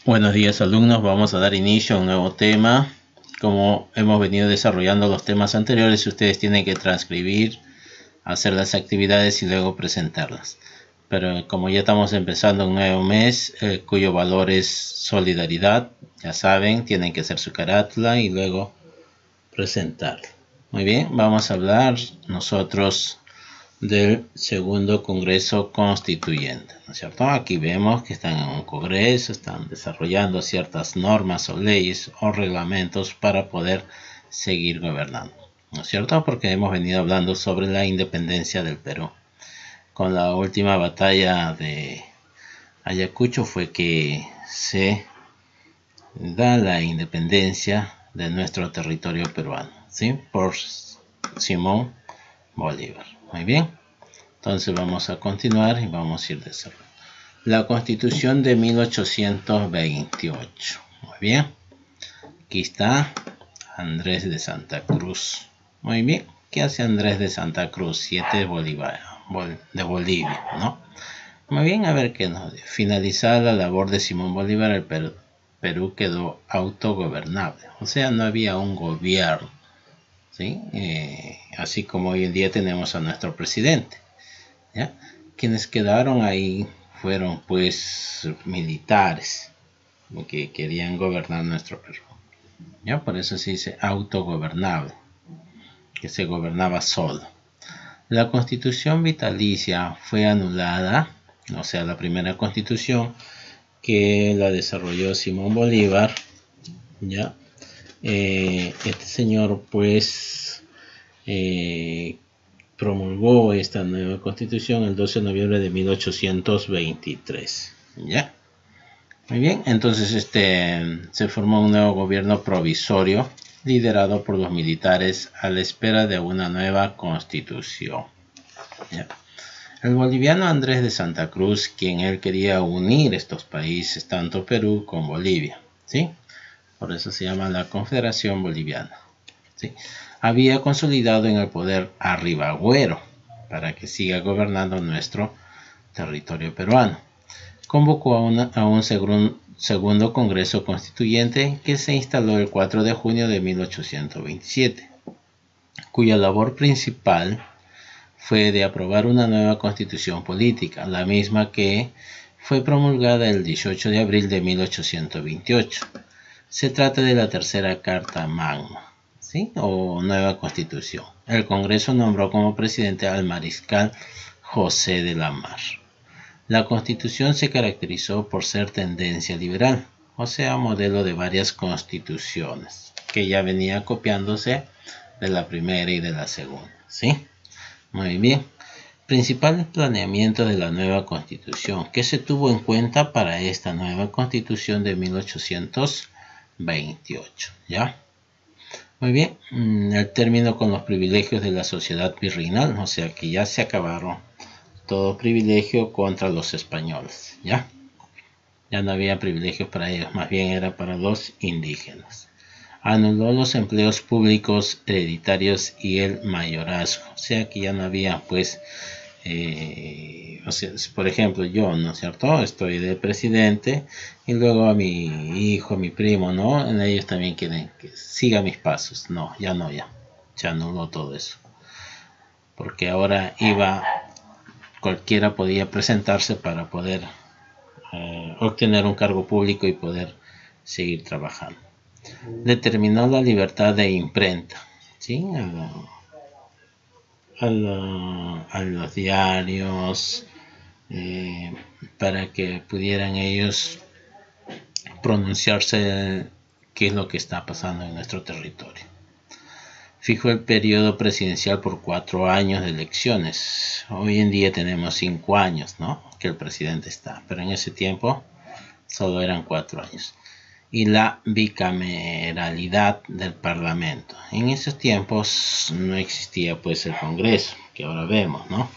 Buenos días, alumnos. Vamos a dar inicio a un nuevo tema. Como hemos venido desarrollando los temas anteriores, ustedes tienen que transcribir, hacer las actividades y luego presentarlas. Pero como ya estamos empezando un nuevo mes, cuyo valor es solidaridad, ya saben, tienen que hacer su carátula y luego presentarla. Muy bien, vamos a hablar nosotros del segundo Congreso Constituyente, ¿no es cierto? Aquí vemos que están en un congreso, están desarrollando ciertas normas o leyes o reglamentos para poder seguir gobernando, ¿no es cierto? Porque hemos venido hablando sobre la independencia del Perú. Con la última batalla de Ayacucho fue que se da la independencia de nuestro territorio peruano, ¿sí? Por Simón Bolívar. Muy bien, entonces vamos a continuar y vamos a ir desarrollando. La Constitución de 1828. Muy bien, aquí está Andrés de Santa Cruz. Muy bien, ¿qué hace Andrés de Santa Cruz? 7 de Bolivia, ¿no? Muy bien, a ver qué nos dice. Finalizada la labor de Simón Bolívar, el Perú quedó autogobernable. O sea, no había un gobierno, ¿sí? Así como hoy en día tenemos a nuestro presidente, ¿ya? Quienes quedaron ahí fueron pues militares que querían gobernar nuestro Perú, ¿ya? Por eso se dice autogobernable, que se gobernaba solo. La constitución vitalicia fue anulada, o sea, la primera constitución que la desarrolló Simón Bolívar, ¿ya? Este señor pues promulgó esta nueva constitución el 12 de noviembre de 1823, ¿ya? Muy bien, entonces se formó un nuevo gobierno provisorio liderado por los militares a la espera de una nueva constitución, ¿ya? El boliviano Andrés de Santa Cruz, quien él quería unir estos países, tanto Perú como Bolivia, ¿sí? Por eso se llama la Confederación Boliviana, ¿sí? Había consolidado en el poder a Ribagüero para que siga gobernando nuestro territorio peruano. Convocó a un segundo Congreso Constituyente que se instaló el 4 de junio de 1827, cuya labor principal fue de aprobar una nueva constitución política, la misma que fue promulgada el 18 de abril de 1828. Se trata de la tercera Carta Magna, ¿sí? O nueva constitución. El Congreso nombró como presidente al mariscal José de la Mar. La constitución se caracterizó por ser tendencia liberal, o sea, modelo de varias constituciones, que ya venía copiándose de la primera y de la segunda, ¿sí? Muy bien. Principal planeamiento de la nueva constitución. ¿Qué se tuvo en cuenta para esta nueva constitución de 1828? ¿Ya? Muy bien. El término con los privilegios de la sociedad virreinal, o sea que ya se acabaron todo privilegio contra los españoles, ¿ya? Ya no había privilegios para ellos, más bien era para los indígenas. Anuló los empleos públicos hereditarios y el mayorazgo, o sea que ya no había pues o sea, por ejemplo yo, ¿no es cierto? Estoy de presidente y luego a mi hijo, a mi primo, ¿no? Ellos también quieren que siga mis pasos. No, ya no, se anuló todo eso, porque ahora cualquiera podía presentarse para poder obtener un cargo público y poder seguir trabajando. Determinó la libertad de imprenta, ¿sí? A los diarios, para que pudieran ellos pronunciarse qué es lo que está pasando en nuestro territorio. Fijó el periodo presidencial por 4 años de elecciones. Hoy en día tenemos 5 años, ¿no? Que el presidente está, pero en ese tiempo solo eran 4 años. Y la bicameralidad del Parlamento. En esos tiempos no existía pues el Congreso, que ahora vemos, ¿no?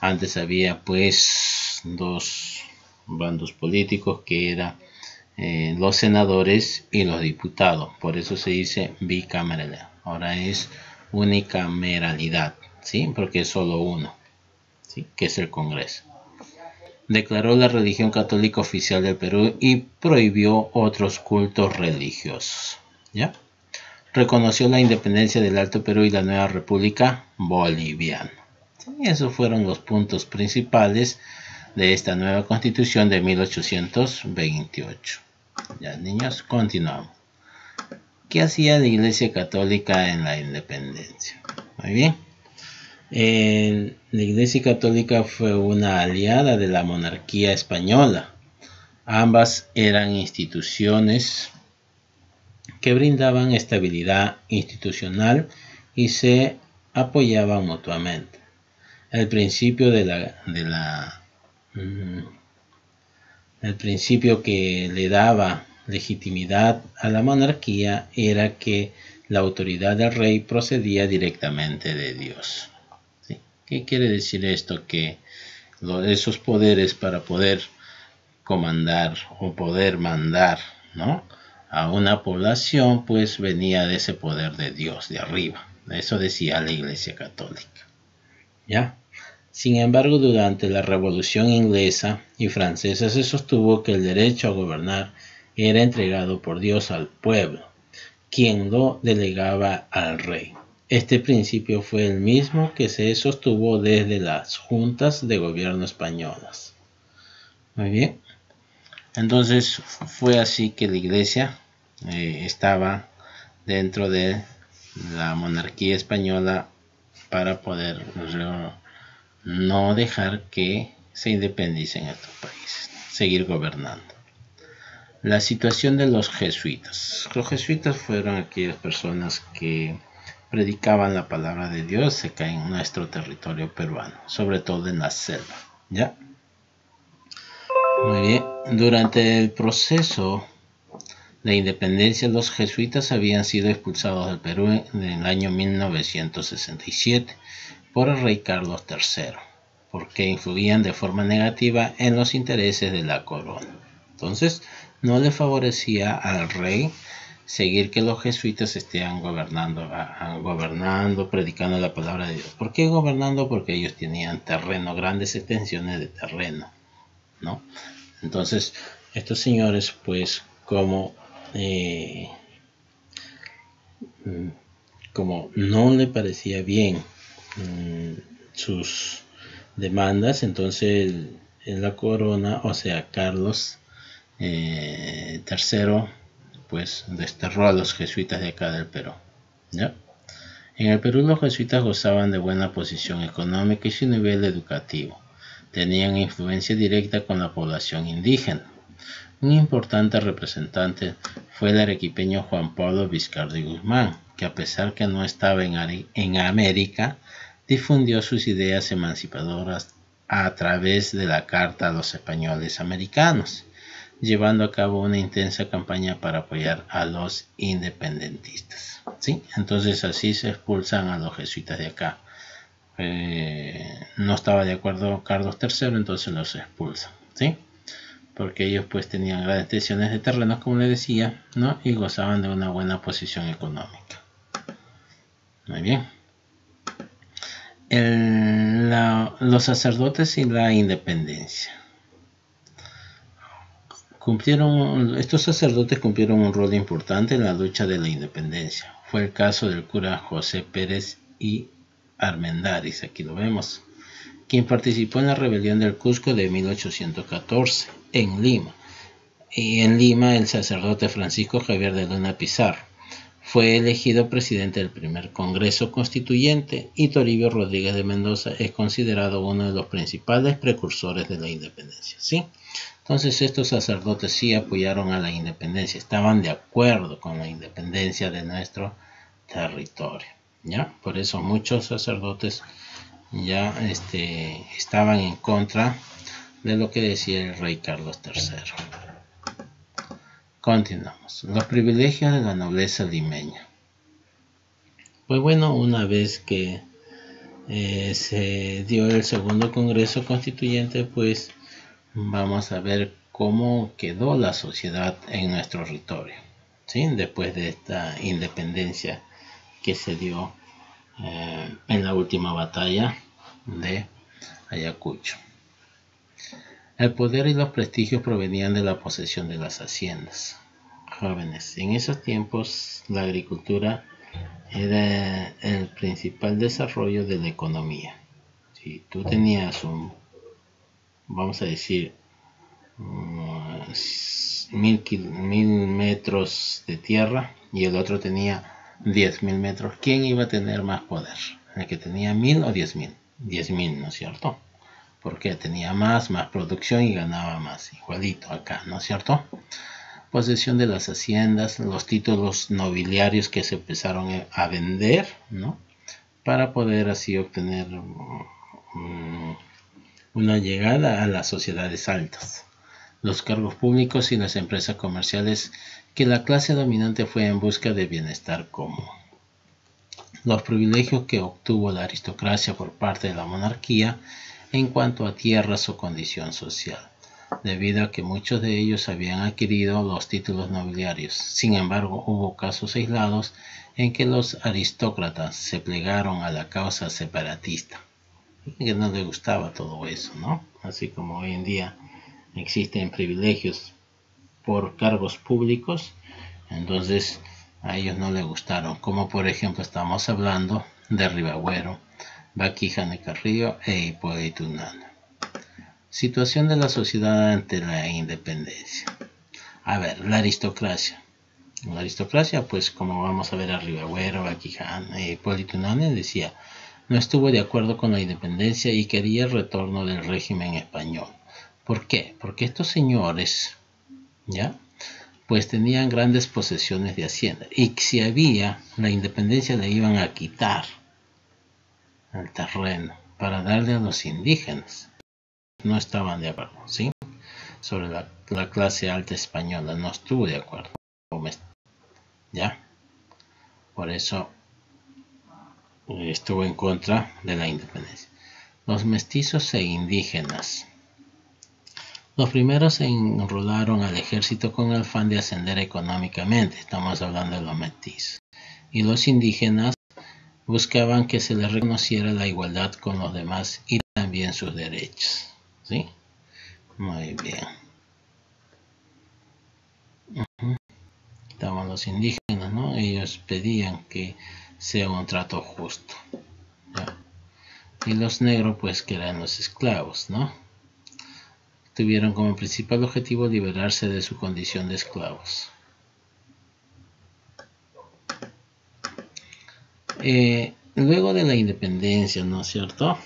Antes había pues 2 bandos políticos que eran los senadores y los diputados. Por eso se dice bicameralidad. Ahora es unicameralidad, ¿sí? Porque es solo uno, ¿sí? Que es el Congreso. declaró la religión católica oficial del Perú y prohibió otros cultos religiosos. ¿Ya? Reconoció la independencia del Alto Perú y la nueva República Boliviana. Y esos fueron los puntos principales de esta nueva constitución de 1828. Ya, niños, continuamos. ¿Qué hacía la Iglesia Católica en la independencia? Muy bien. La Iglesia Católica fue una aliada de la monarquía española. Ambas eran instituciones que brindaban estabilidad institucional y se apoyaban mutuamente. El principio el principio que le daba legitimidad a la monarquía era que la autoridad del rey procedía directamente de Dios. ¿Sí? ¿Qué quiere decir esto? Que esos poderes para poder comandar o poder mandar, ¿no?, a una población, pues venía de ese poder de Dios, de arriba. Eso decía la Iglesia Católica. ¿Ya? Sin embargo, durante la Revolución Inglesa y Francesa se sostuvo que el derecho a gobernar era entregado por Dios al pueblo, quien lo delegaba al rey. Este principio fue el mismo que se sostuvo desde las juntas de gobierno españolas. Muy bien. Entonces fue así que la Iglesia estaba dentro de la monarquía española para poder no dejar que se independicen estos países, seguir gobernando. La situación de los jesuitas. Los jesuitas fueron aquellas personas que predicaban la palabra de Dios acá en nuestro territorio peruano, sobre todo en la selva. ¿Ya? Muy bien. Durante el proceso de independencia, los jesuitas habían sido expulsados del Perú en el año 1967 por el rey Carlos III, porque influían de forma negativa en los intereses de la corona. Entonces, no le favorecía al rey seguir que los jesuitas estén gobernando, predicando la palabra de Dios. ¿Por qué gobernando? Porque ellos tenían terreno, grandes extensiones de terreno, ¿no? Entonces, estos señores, pues, como no le parecía bien sus demandas, entonces en la corona, o sea, Carlos III, pues desterró a los jesuitas de acá del Perú. ¿Ya? En el Perú los jesuitas gozaban de buena posición económica y su nivel educativo. Tenían influencia directa con la población indígena. Un importante representante fue el arequipeño Juan Pablo Vizcarra Guzmán, que a pesar que no estaba en América, difundió sus ideas emancipadoras a través de la Carta a los Españoles Americanos, llevando a cabo una intensa campaña para apoyar a los independentistas. ¿Sí? Entonces así se expulsan a los jesuitas de acá. No estaba de acuerdo Carlos III, entonces los expulsan, ¿sí? Porque ellos pues tenían grandes extensiones de terrenos, como les decía, ¿no?, y gozaban de una buena posición económica. Muy bien. Los sacerdotes y la independencia. Estos sacerdotes cumplieron un rol importante en la lucha de la independencia. Fue el caso del cura José Pérez y Armendáriz, aquí lo vemos, quien participó en la rebelión del Cusco de 1814 en Lima. Y en Lima el sacerdote Francisco Javier de Luna Pizarro fue elegido presidente del primer Congreso Constituyente y Toribio Rodríguez de Mendoza es considerado uno de los principales precursores de la independencia. ¿Sí? Entonces estos sacerdotes sí apoyaron a la independencia, estaban de acuerdo con la independencia de nuestro territorio. ¿Ya? Por eso muchos sacerdotes ya estaban en contra de lo que decía el rey Carlos III. Continuamos. Los privilegios de la nobleza limeña. Pues bueno, una vez que se dio el segundo Congreso Constituyente, pues vamos a ver cómo quedó la sociedad en nuestro territorio, ¿sí?, después de esta independencia que se dio en la última batalla de Ayacucho. El poder y los prestigios provenían de la posesión de las haciendas. Jóvenes, en esos tiempos la agricultura era el principal desarrollo de la economía. Si tú tenías vamos a decir, 1000 metros de tierra y el otro tenía 10.000 metros, ¿quién iba a tener más poder? ¿El que tenía 1000 o 10.000? 10.000, ¿no es cierto? Porque tenía más producción y ganaba más, igualito acá, ¿no es cierto? Posesión de las haciendas, los títulos nobiliarios que se empezaron a vender, ¿no? Para poder así obtener una llegada a las sociedades altas, los cargos públicos y las empresas comerciales, que la clase dominante fue en busca de bienestar común. Los privilegios que obtuvo la aristocracia por parte de la monarquía en cuanto a tierras o condición social, debido a que muchos de ellos habían adquirido los títulos nobiliarios. Sin embargo, hubo casos aislados en que los aristócratas se plegaron a la causa separatista, que no les gustaba todo eso, ¿no? Así como hoy en día existen privilegios por cargos públicos, entonces a ellos no les gustaron, como por ejemplo estamos hablando de Ribagüero, Baquijano y Carrillo e Hipólito Unanue. Situación de la sociedad ante la independencia. A ver, la aristocracia. La aristocracia, pues como vamos a ver a Ribagüero, Baquijano e Hipólito Unanue, decía, no estuvo de acuerdo con la independencia y quería el retorno del régimen español. ¿Por qué? Porque estos señores, ¿ya?, pues tenían grandes posesiones de hacienda, y si había la independencia le iban a quitar el terreno para darle a los indígenas. No estaban de acuerdo, ¿sí? Sobre la clase alta española no estuvo de acuerdo, ¿ya? Por eso estuvo en contra de la independencia. Los mestizos e indígenas. Los primeros se enrolaron al ejército con el afán de ascender económicamente, estamos hablando de los mestizos, y los indígenas buscaban que se les reconociera la igualdad con los demás y también sus derechos, ¿sí? Muy bien. Estaban los indígenas, ¿no? Ellos pedían que sea un trato justo, ¿ya? Y los negros, pues, que eran los esclavos, ¿no? Tuvieron como principal objetivo liberarse de su condición de esclavos. Luego de la independencia, ¿no es cierto?,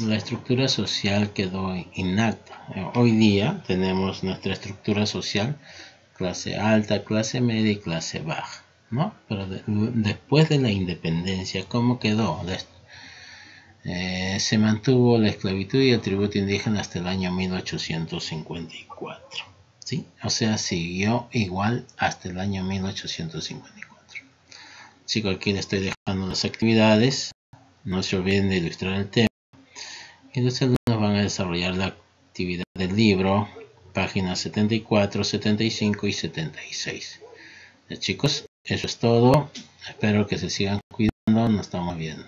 la estructura social quedó inacta. Hoy día tenemos nuestra estructura social, clase alta, clase media y clase baja, ¿no? Pero después de la independencia, ¿cómo quedó? Se mantuvo la esclavitud y el tributo indígena hasta el año 1854, ¿sí? O sea, siguió igual hasta el año 1854. Chicos, aquí les estoy dejando las actividades. No se olviden de ilustrar el tema. Y los alumnos van a desarrollar la actividad del libro, páginas 74, 75 y 76. Chicos, eso es todo. Espero que se sigan cuidando. Nos estamos viendo.